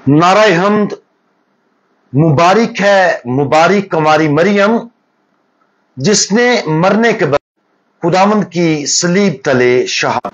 नाराय हमद, मुबारक है, मुबारक कुमारी मरियम जिसने मरने के बाद खुदावंद की सलीब तले शहादत।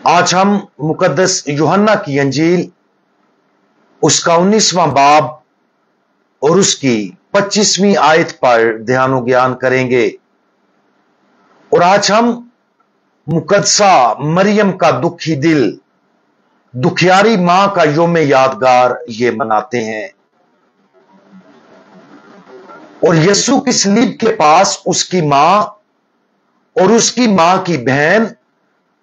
आज हम मुकद्दस यूहन्ना की अंजील उसका 19वां बाब और उसकी 25वीं आयत पर ध्यान ज्ञान करेंगे। और आज हम मुकद्दसा मरियम का दुखी दिल, दुखियारी मां का योम यादगार ये मनाते हैं। और यीशु की सलीब के पास उसकी मां और उसकी मां की बहन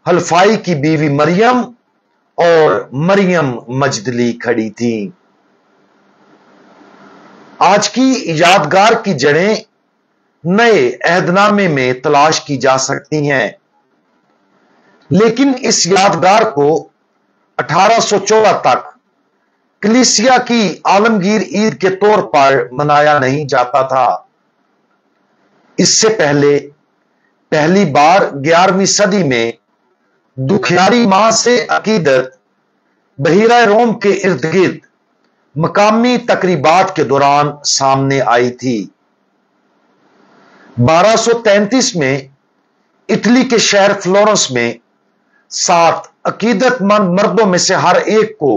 हल्फाई की बीवी मरियम और मरियम मजदली खड़ी थी। आज की यादगार की जड़ें नए अहदनामे में तलाश की जा सकती हैं, लेकिन इस यादगार को 1814 तक कलीसिया की आलमगीर ईद के तौर पर मनाया नहीं जाता था। इससे पहले पहली बार 11वीं सदी में दुखियारी मां से अकीदत बहीरा रोम के इर्द गिर्द मकामी तकरीबात के दौरान सामने आई थी। 1233 में इटली के शहर फ्लोरेंस में 7 अकीदतमंद मर्दों में से हर एक को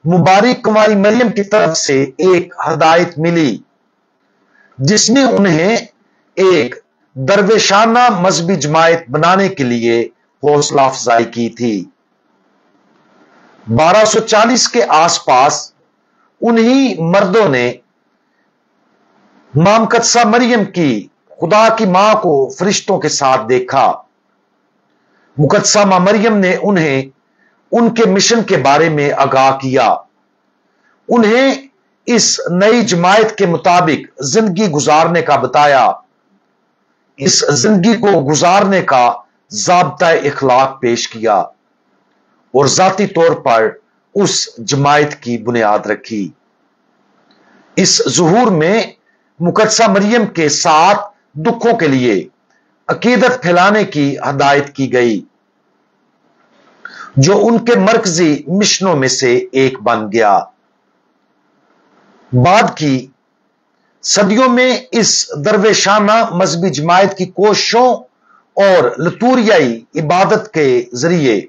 मुबारक कुमारी मरियम की तरफ से एक हदायत मिली, जिसने उन्हें एक दरवेशाना मजहबी जमायत बनाने के लिए हौसला अफजाई की थी। 1240 के आसपास उन्हीं मर्दों ने मुकद्दसा मरियम की, खुदा की मां को फरिश्तों के साथ देखा। मुकद्दसा मां मरियम ने उन्हें उनके मिशन के बारे में आगाह किया, उन्हें इस नई जमायत के मुताबिक जिंदगी गुजारने का बताया, इस जिंदगी को गुजारने का ज़ाब्ता इखलाक पेश किया और जाती तौर पर उस जमायत की बुनियाद रखी। इस ज़ुहूर में मुकद्दसा मरियम के 7 दुखों के लिए अकीदत फैलाने की हदायत की गई, जो उनके मरकजी मिशनों में से एक बन गया। बाद की सदियों में इस दरवेशाना मजहबी जमायत की कोशिशों और लतूरियाई इबादत के जरिए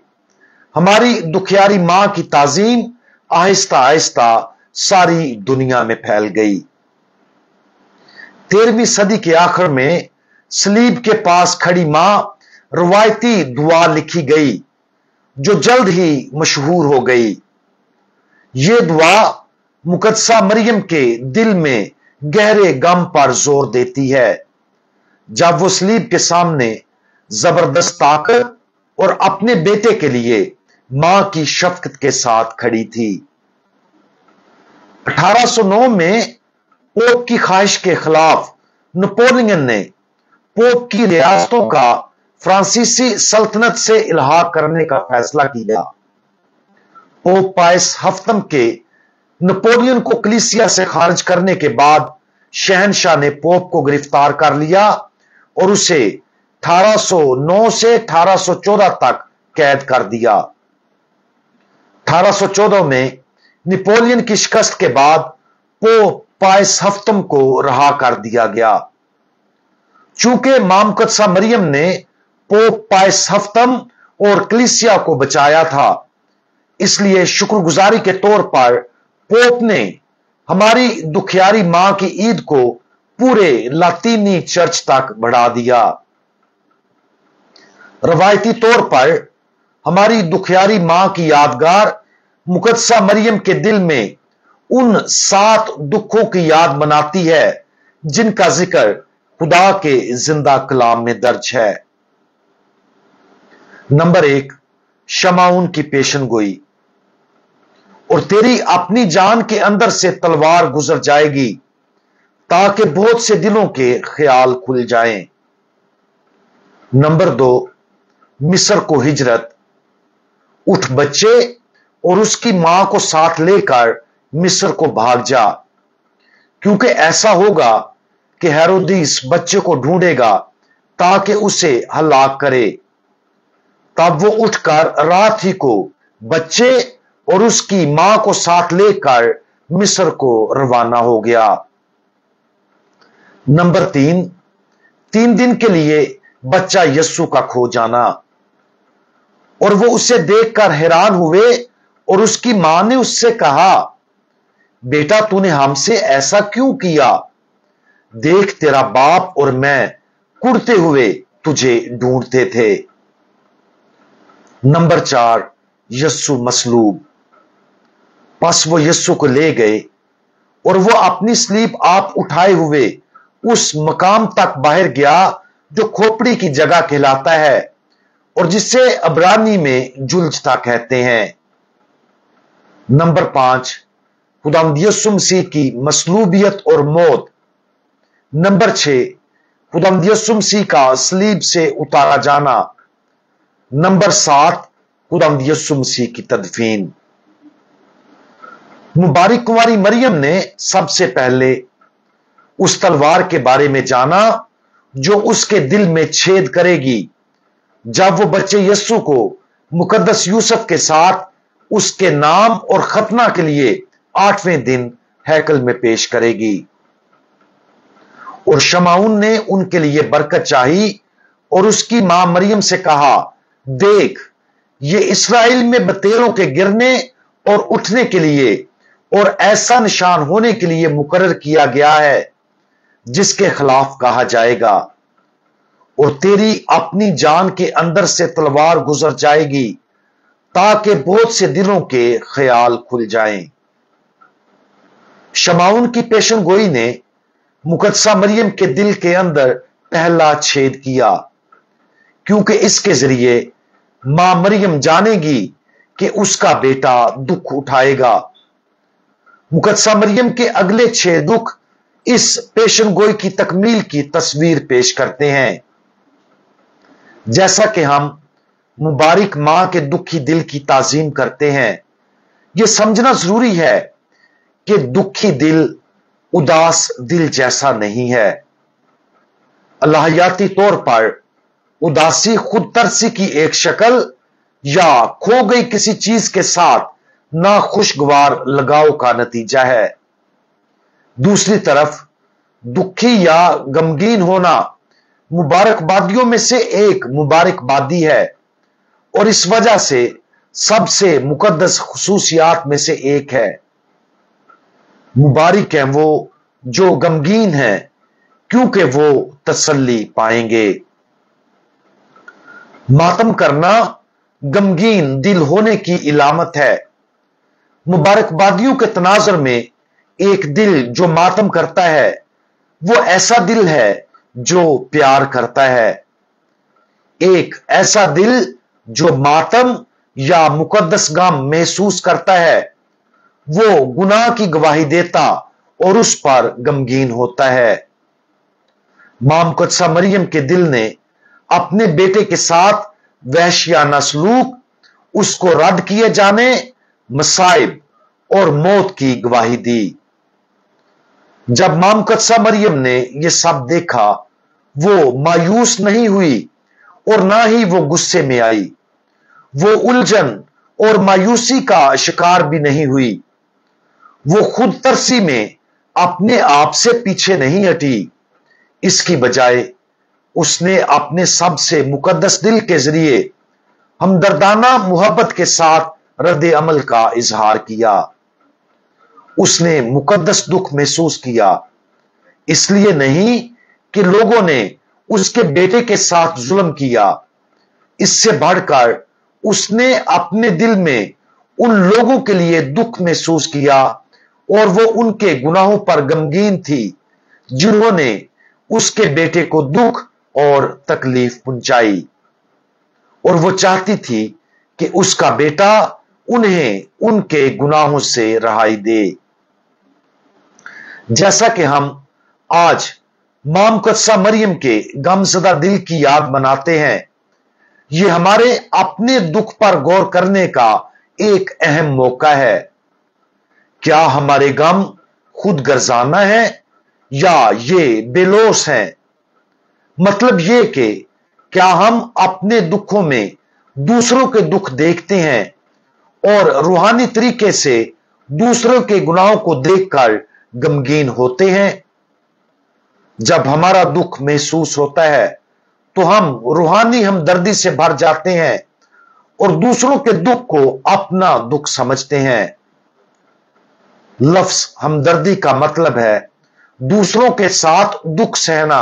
हमारी दुखियारी मां की ताजीम आहिस्ता आहिस्ता सारी दुनिया में फैल गई। 13वीं सदी के आखिर में सलीब के पास खड़ी मां रवायती दुआ लिखी गई, जो जल्द ही मशहूर हो गई। यह दुआ मुकद्दसा मरियम के दिल में गहरे गम पर जोर देती है, जब वो सलीब के सामने जबरदस्त ताकत और अपने बेटे के लिए मां की शफकत के साथ खड़ी थी। 1809 में पोप की ख्वाहिश के खिलाफ नेपोलियन ने पोप की रियासतों का फ्रांसीसी सल्तनत से इल्हाक करने का फैसला किया। पोप पायस हफ्तम के नेपोलियन को कलीसिया से खारिज करने के बाद शहनशाह ने पोप को गिरफ्तार कर लिया और उसे 1809 से 1814 तक कैद कर दिया। 1814 में नेपोलियन की शिकस्त के बाद पोप पायस हफ्तम को रहा कर दिया गया। चूंकि मुकद्दसा मरियम ने पोप पायस हफ्तम और कलीसिया को बचाया था, इसलिए शुक्रगुजारी के तौर पर पोप ने हमारी दुखियारी मां की ईद को पूरे लातीनी चर्च तक बढ़ा दिया। रवायती तौर पर हमारी दुखियारी मां की यादगार मुकद्दसा मरियम के दिल में उन 7 दुखों की याद बनाती है, जिनका जिक्र खुदा के जिंदा कलाम में दर्ज है। नंबर 1, शमाउन की पेशन गोई। और तेरी अपनी जान के अंदर से तलवार गुजर जाएगी, ताकि बहुत से दिलों के ख्याल खुल जाएं। नंबर 2, मिस्र को हिजरत। उठ बच्चे और उसकी मां को साथ लेकर मिस्र को भाग जा, क्योंकि ऐसा होगा कि हेरोदिस बच्चे को ढूंढेगा ताकि उसे हलाक करे। तब वो उठकर रात ही को बच्चे और उसकी मां को साथ लेकर मिस्र को रवाना हो गया। नंबर 3 दिन के लिए बच्चा यस्सु का खो जाना। और वो उसे देखकर हैरान हुए और उसकी मां ने उससे कहा, बेटा तूने हमसे ऐसा क्यों किया? देख तेरा बाप और मैं कुड़ते हुए तुझे ढूंढते थे। नंबर 4 यस्सु मसलूब। बस वो यस्सु को ले गए और वो अपनी स्लीप आप उठाए हुए उस मकाम तक बाहर गया जो खोपड़ी की जगह कहलाता है और जिसे अब्रानी में जुल्जता कहते हैं। नंबर 5 खुदावंद यीशु मसीह की मसलूबियत और मौत। नंबर 6 खुदावंद यीशु मसीह का सलीब से उतारा जाना। नंबर 7 खुदावंद यीशु मसीह की तदफीन। मुबारक कुंवारी मरियम ने सबसे पहले उस तलवार के बारे में जाना जो उसके दिल में छेद करेगी जब वो बच्चे यस्सु को मुकद्दस यूसुफ के साथ उसके नाम और खतना के लिए 8वें दिन हैकल में पेश करेगी। और शमाउन ने उनके लिए बरकत चाही और उसकी मां मरियम से कहा, देख ये इस्राएल में बतेरों के गिरने और उठने के लिए और ऐसा निशान होने के लिए मुकर्रर किया गया है जिसके खिलाफ कहा जाएगा, और तेरी अपनी जान के अंदर से तलवार गुजर जाएगी ताकि बहुत से दिलों के ख्याल खुल जाएं। शमाउन की पेशन गोई ने मुकद्दसा मरियम के दिल के अंदर पहला छेद किया, क्योंकि इसके जरिए मां मरियम जानेगी कि उसका बेटा दुख उठाएगा। मुकद्दसा मरियम के अगले 6 दुख इस पेशन गोई की तकमील की तस्वीर पेश करते हैं। जैसा कि हम मुबारक मां के दुखी दिल की ताजीम करते हैं, यह समझना जरूरी है कि दुखी दिल उदास दिल जैसा नहीं है। अल्लाहियाती तौर पर उदासी खुद तरसी की एक शक्ल या खो गई किसी चीज के साथ नाखुशगवार लगाव का नतीजा है। दूसरी तरफ दुखी या गमगीन होना मुबारकबादियों में से एक मुबारकबादी है और इस वजह से सबसे मुकद्दस खुसूसियात में से एक है। मुबारक हैं वो जो गमगीन हैं, क्योंकि वो तसल्ली पाएंगे। मातम करना गमगीन दिल होने की इलामत है। मुबारकबादियों के तनाजुर में एक दिल जो मातम करता है वो ऐसा दिल है जो प्यार करता है। एक ऐसा दिल जो मातम या मुकद्दस गम महसूस करता है वो गुनाह की गवाही देता और उस पर गमगीन होता है। मां मुकद्दसा मरियम के दिल ने अपने बेटे के साथ वहशियाना सलूक, उसको रद्द किए जाने, मसाइब और मौत की गवाही दी। जब मां मुकद्दसा मरियम ने यह सब देखा, वो मायूस नहीं हुई और ना ही वो गुस्से में आई। वो उलझन और मायूसी का शिकार भी नहीं हुई। वो खुद तरसी में अपने आप से पीछे नहीं हटी। इसकी बजाय उसने अपने सबसे मुकद्दस दिल के जरिए हमदर्दाना मोहब्बत के साथ रद्द अमल का इजहार किया। उसने मुकद्दस दुख महसूस किया, इसलिए नहीं कि लोगों ने उसके बेटे के साथ जुल्म किया। इससे बढ़कर उसने अपने दिल में उन लोगों के लिए दुख महसूस किया और वो उनके गुनाहों पर गमगीन थी जिन्होंने उसके बेटे को दुख और तकलीफ पहुंचाई, और वो चाहती थी कि उसका बेटा उन्हें उनके गुनाहों से रहाई दे। जैसा कि हम आज मां मुकद्दसा मरियम के गमज़दा दिल की याद मनाते हैं, यह हमारे अपने दुख पर गौर करने का एक अहम मौका है। क्या हमारे गम खुद गर्जाना है या ये बेलोस हैं? मतलब यह कि क्या हम अपने दुखों में दूसरों के दुख देखते हैं और रूहानी तरीके से दूसरों के गुनाहों को देखकर गमगीन होते हैं। जब हमारा दुख महसूस होता है तो हम रूहानी हमदर्दी से भर जाते हैं और दूसरों के दुख को अपना दुख समझते हैं। लफ्ज हमदर्दी का मतलब है दूसरों के साथ दुख सहना।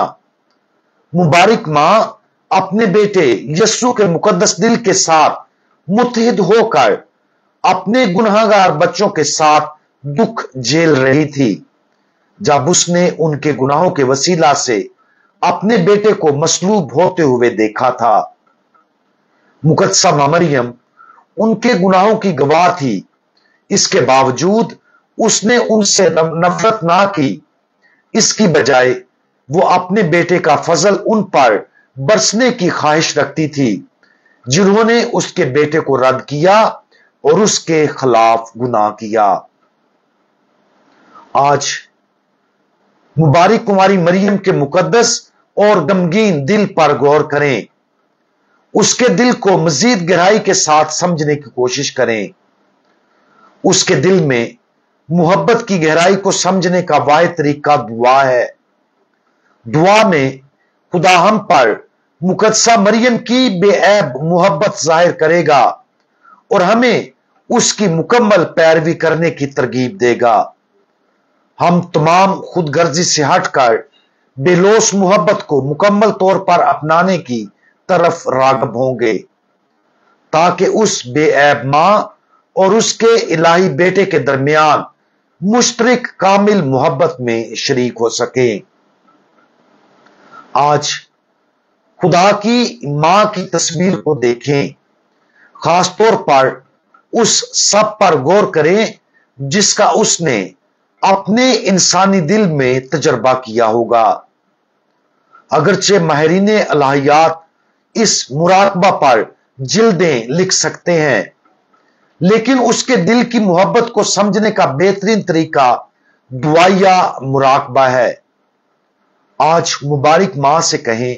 मुबारक मां अपने बेटे यस्सु के मुकद्दस दिल के साथ मुत्तहिद होकर अपने गुनहगार बच्चों के साथ दुख झेल रही थी। जब उसने उनके गुनाहों के वसीला से अपने बेटे को मसलूब होते हुए देखा था। मुकद्दसा मां मरियम उनके गुनाहों की गवाह थी। इसके बावजूद उसने उनसे नफरत ना की। इसकी बजाय वो अपने बेटे का फजल उन पर बरसने की ख्वाहिश रखती थी जिन्होंने उसके बेटे को रद्द किया और उसके खिलाफ गुनाह किया। आज मुबारक कुमारी मरियम के मुकद्दस और गमगीन दिल पर गौर करें। उसके दिल को मजीद गहराई के साथ समझने की कोशिश करें। उसके दिल में मोहब्बत की गहराई को समझने का वाहिद तरीका दुआ है। दुआ में खुदा हम पर मुकद्दसा मरियम की बेऐब मोहब्बत जाहिर करेगा और हमें उसकी मुकम्मल पैरवी करने की तरगीब देगा। हम तमाम खुदगर्जी से हटकर बेलोस मोहब्बत को मुकम्मल तौर पर अपनाने की तरफ राग़िब होंगे ताकि उस बेऐब मां और उसके इलाही बेटे के दरमियान मुश्तरक कामिल मोहब्बत में शरीक हो सके। आज खुदा की मां की तस्वीर को देखें। खासतौर पर उस सब पर गौर करें जिसका उसने अपने इंसानी दिल में तजर्बा किया होगा। अगरचे माहिरीन अलहियात इस मुराकबा पर जिल्दें लिख सकते हैं, लेकिन उसके दिल की मोहब्बत को समझने का बेहतरीन तरीका दुआया मुराकबा है। आज मुबारक मां से कहें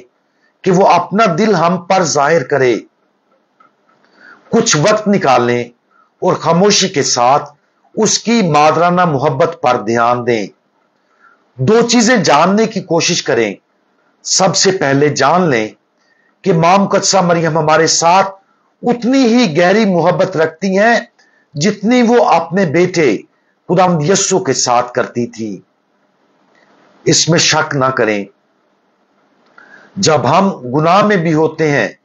कि वो अपना दिल हम पर जाहिर करे। कुछ वक्त निकालें और खामोशी के साथ उसकी मादराना मोहब्बत पर ध्यान दें। दो चीजें जानने की कोशिश करें। सबसे पहले जान लें कि मां मुकद्दसा मरियम हमारे साथ उतनी ही गहरी मोहब्बत रखती हैं जितनी वो अपने बेटे खुदावंद यस्सु के साथ करती थी। इसमें शक ना करें। जब हम गुनाह में भी होते हैं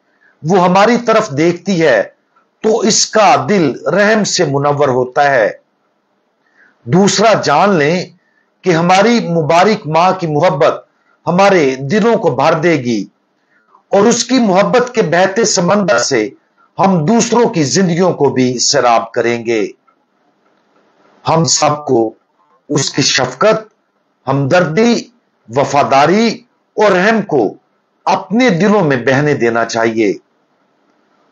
वो हमारी तरफ देखती है तो इसका दिल रहम से मुनव्वर होता है। दूसरा जान लें कि हमारी मुबारक मां की मोहब्बत हमारे दिलों को भर देगी और उसकी मोहब्बत के बहते समंदर से हम दूसरों की जिंदगियों को भी सैराब करेंगे। हम सबको उसकी शफकत, हमदर्दी, वफादारी और रहम को अपने दिलों में बहने देना चाहिए।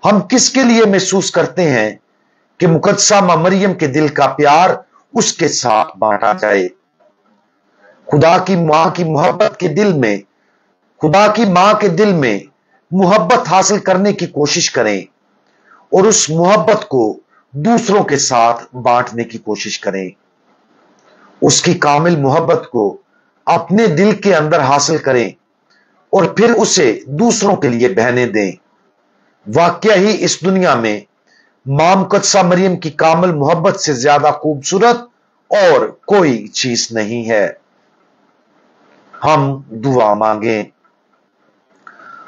हम किसके लिए महसूस करते हैं कि मुकद्दसा मां मरियम के दिल का प्यार उसके साथ बांटा जाए। खुदा की मां की मोहब्बत के दिल में, खुदा की मां के दिल में मोहब्बत हासिल करने की कोशिश करें और उस मोहब्बत को दूसरों के साथ बांटने की कोशिश करें। उसकी कामिल मोहब्बत को अपने दिल के अंदर हासिल करें और फिर उसे दूसरों के लिए बहने दें। वाकया ही इस दुनिया में मां मुकद्दसा मरियम की कामिल मोहब्बत से ज्यादा खूबसूरत और कोई चीज नहीं है। हम दुआ मांगें।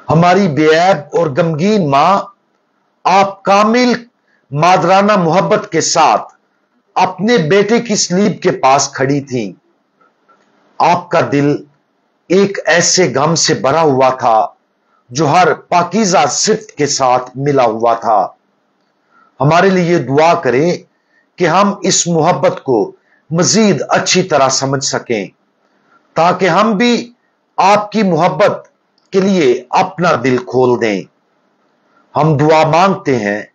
हमारी बेऐब और गमगीन मां, आप कामिल मादराना मोहब्बत के साथ अपने बेटे की सलीब के पास खड़ी थी। आपका दिल एक ऐसे गम से भरा हुआ था जो हर पाकीज़ा सिफ्त के साथ मिला हुआ था। हमारे लिए दुआ करें कि हम इस मोहब्बत को मजीद अच्छी तरह समझ सकें ताकि हम भी आपकी मोहब्बत के लिए अपना दिल खोल दें। हम दुआ मांगते हैं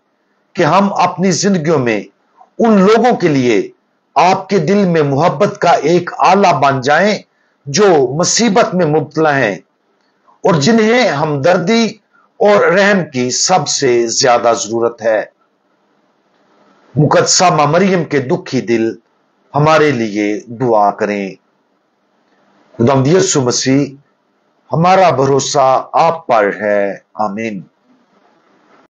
कि हम अपनी जिंदगियों में उन लोगों के लिए आपके दिल में मोहब्बत का एक आला बन जाएं जो मुसीबत में मुब्तला हैं और जिन्हें हमदर्दी और रहम की सबसे ज्यादा जरूरत है। मुकद्दसा मां मरियम के दुखी दिल हमारे लिए दुआ करें। खुदावंद यीशु मसीह, हमारा भरोसा आप पर है। आमीन।